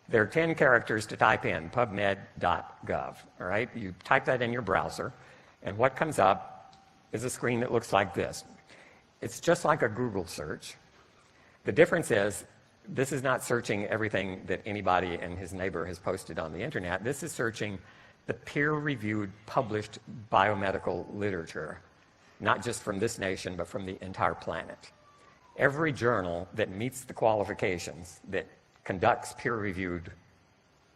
There are 10 characters to type in, pubmed.gov, all right? You type that in your browser, and what comes up is a screen that looks like this. It's just like a Google search. The difference is, this is not searching everything that anybody and his neighbor has posted on the internet. This is searching the peer-reviewed, published biomedical literature, not just from this nation, but from the entire planet. Every journal that meets the qualifications, that conducts peer-reviewed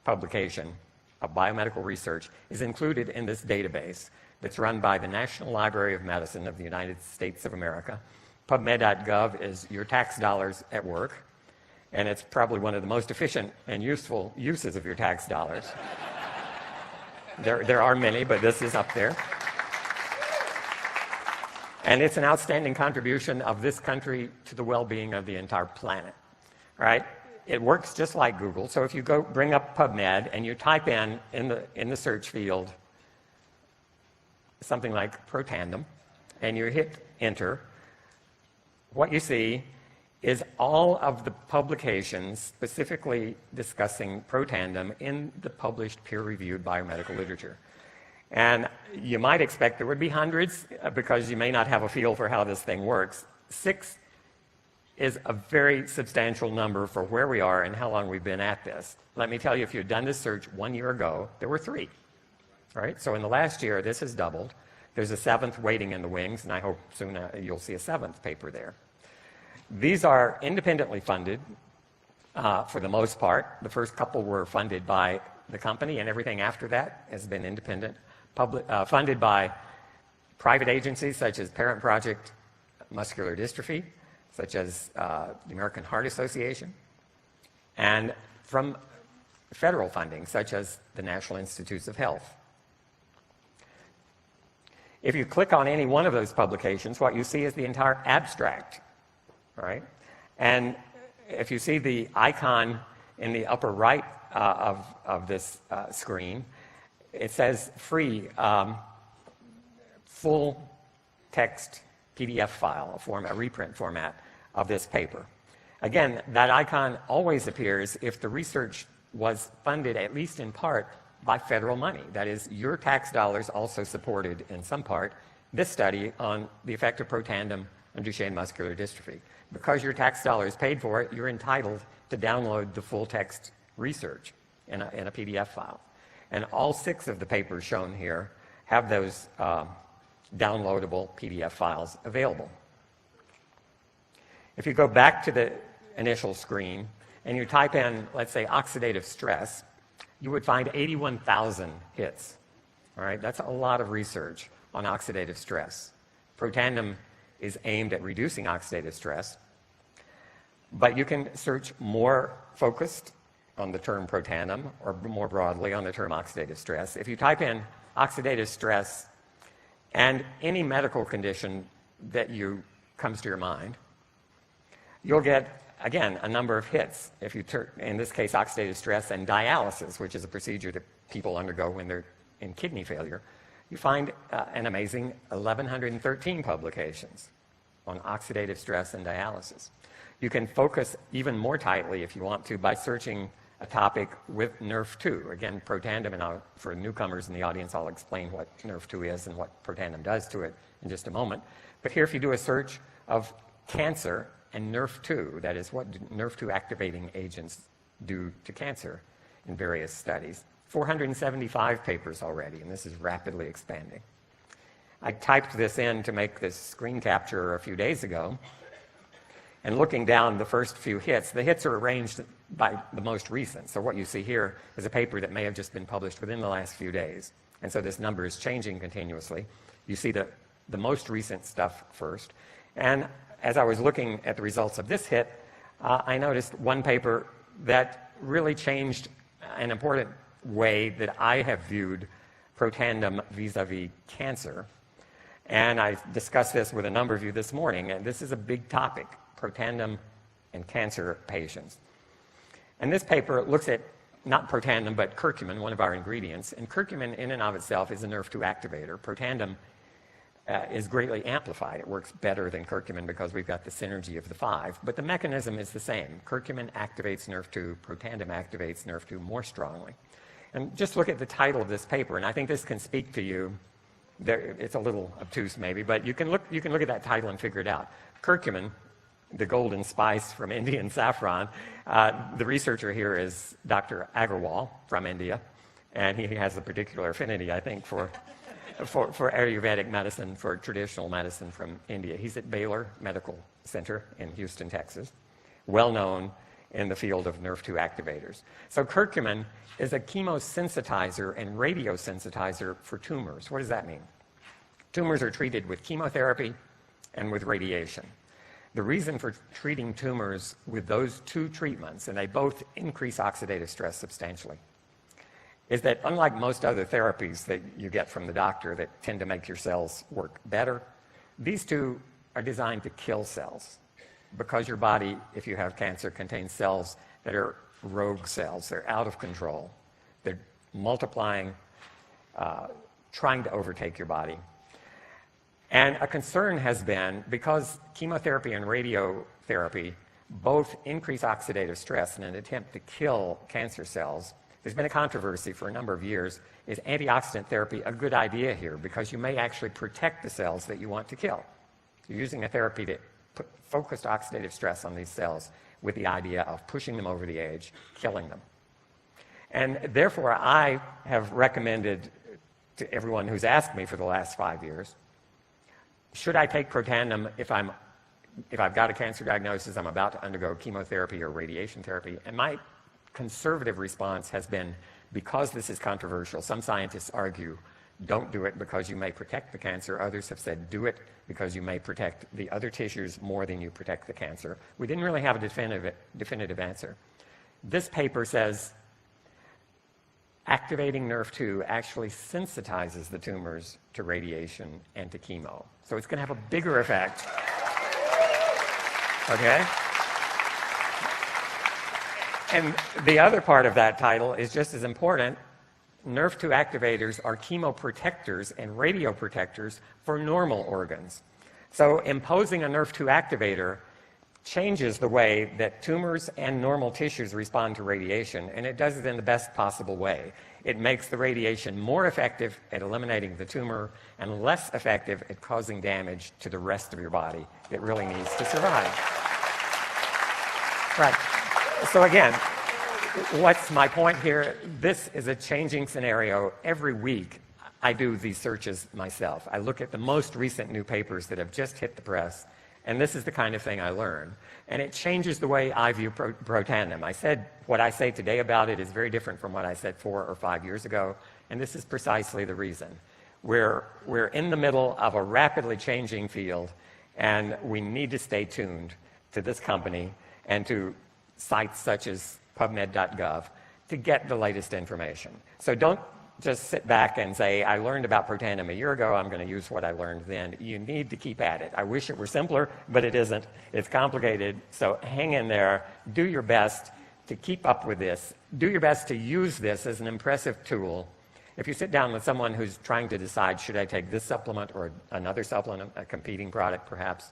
publication of biomedical research, is included in this database that's run by the National Library of Medicine of the United States of America. PubMed.gov is your tax dollars at work, and it's probably one of the most efficient and useful uses of your tax dollars. There are many, but this is up there. And it's an outstanding contribution of this country to the well-being of the entire planet, right? It works just like Google. So if you go bring up PubMed and you type in the search field something like Protandim, and you hit enter, what you see is all of the publications specifically discussing Protandim in the published peer-reviewed biomedical literature. And you might expect there would be hundreds because you may not have a feel for how this thing works. 6 is a very substantial number for where we are and how long we've been at this. Let me tell you, if you'd done this search 1 year ago, there were 3. Right? So in the last year, this has doubled. There's a 7th waiting in the wings, and I hope soon you'll see a 7th paper there. These are independently funded for the most part. The first couple were funded by the company, and everything after that has been independent. Funded by private agencies such as Parent Project Muscular Dystrophy, such as the American Heart Association, and from federal funding, such as the National Institutes of Health. If you click on any one of those publications, what you see is the entire abstract, right? And if you see the icon in the upper right of this screen, it says free full text PDF file, a reprint format of this paper. Again, that icon always appears if the research was funded, at least in part, by federal money. That is, your tax dollars also supported, in some part, this study on the effect of Protandim on Duchenne muscular dystrophy. Because your tax dollars paid for it, you're entitled to download the full text research in a PDF file. And all 6 of the papers shown here have those downloadable PDF files available. If you go back to the initial screen and you type in, let's say, oxidative stress, you would find 81,000 hits. All right, that's a lot of research on oxidative stress. Protandim is aimed at reducing oxidative stress, but you can search more focused on the term Protandim or more broadly on the term oxidative stress. If you type in oxidative stress and any medical condition that comes to your mind, you'll get, again, a number of hits. If you in this case, oxidative stress and dialysis, which is a procedure that people undergo when they're in kidney failure, you find an amazing 1,113 publications on oxidative stress and dialysis. You can focus even more tightly, if you want to, by searching a topic with nrf2. Again, Protandim, and for newcomers in the audience, I'll explain what nrf2 is and what Protandim does to it in just a moment. But here, if you do a search of cancer and nrf2, that is, what do nrf2 activating agents do to cancer in various studies, 475 papers already, and this is rapidly expanding. I typed this in to make this screen capture a few days ago, and looking down the first few hits, the hits are arranged by the most recent. So what you see here is a paper that may have just been published within the last few days. And so this number is changing continuously. You see the most recent stuff first. And as I was looking at the results of this hit, I noticed one paper that really changed an important way that I have viewed Protandim vis-a-vis cancer. And I discussed this with a number of you this morning, and this is a big topic, Protandim and cancer patients. And this paper looks at not Protandim, but curcumin, one of our ingredients. And curcumin in and of itself is a nrf2 activator. Protandim is greatly amplified. It works better than curcumin because we've got the synergy of the 5, but the mechanism is the same. Curcumin activates NrF2, Protandim activates NrF2 more strongly. And just look at the title of this paper, and I think this can speak to you. It's a little obtuse maybe, but you can look at that title and figure it out. Curcumin, the golden spice from Indian saffron, the researcher here is Dr. Agarwal from India, and he has a particular affinity, I think, for Ayurvedic medicine, for traditional medicine from India. He's at Baylor Medical Center in Houston, Texas, well known in the field of NrF2 activators. So curcumin is a chemosensitizer and radiosensitizer for tumors. What does that mean? Tumors are treated with chemotherapy and with radiation. The reason for treating tumors with those two treatments, and they both increase oxidative stress substantially, is that unlike most other therapies that you get from the doctor that tend to make your cells work better, these two are designed to kill cells, because your body, if you have cancer, contains cells that are rogue cells. They're out of control. They're multiplying, trying to overtake your body. And a concern has been, because chemotherapy and radiotherapy both increase oxidative stress in an attempt to kill cancer cells, there's been a controversy for a number of years. Is antioxidant therapy a good idea here? Because you may actually protect the cells that you want to kill. You're using a therapy to put focused oxidative stress on these cells with the idea of pushing them over the edge, killing them. And therefore, I have recommended to everyone who's asked me for the last 5 years, should I take Protandim if I've got a cancer diagnosis, I'm about to undergo chemotherapy or radiation therapy? And my conservative response has been, because this is controversial, some scientists argue, don't do it because you may protect the cancer. Others have said, do it because you may protect the other tissues more than you protect the cancer. We didn't really have a definitive answer. This paper says activating NrF2 actually sensitizes the tumors to radiation and to chemo. So it's going to have a bigger effect. Okay? And the other part of that title is just as important. NrF2 activators are chemoprotectors and radioprotectors for normal organs. So imposing a NrF2 activator changes the way that tumors and normal tissues respond to radiation, and it does it in the best possible way. It makes the radiation more effective at eliminating the tumor and less effective at causing damage to the rest of your body that really needs to survive. Right. So again, what's my point here? This is a changing scenario. Every week, I do these searches myself. I look at the most recent new papers that have just hit the press, and this is the kind of thing I learn. And it changes the way I view Protandim. I said what I say today about it is very different from what I said 4 or 5 years ago, and this is precisely the reason. We're in the middle of a rapidly changing field, and we need to stay tuned to this company and to sites such as PubMed.gov to get the latest information. So don't just sit back and say, I learned about Protandim a year ago, I'm going to use what I learned then. You need to keep at it. I wish it were simpler, but it isn't. It's complicated, so hang in there. Do your best to keep up with this. Do your best to use this as an impressive tool. If you sit down with someone who's trying to decide, should I take this supplement or another supplement, a competing product perhaps,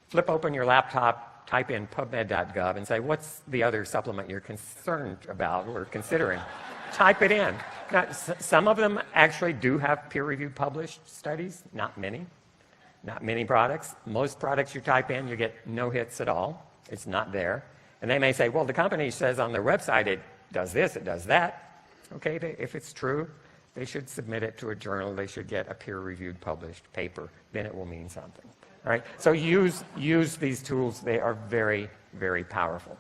flip open your laptop, type in PubMed.gov and say, what's the other supplement you're concerned about or considering? Type it in. Now, some of them actually do have peer-reviewed published studies, not many. Not many products. Most products you type in, you get no hits at all. It's not there. And they may say, well, the company says on their website it does this, it does that. Okay, if it's true, they should submit it to a journal. They should get a peer-reviewed published paper. Then it will mean something. All right? So use these tools. They are very, very powerful.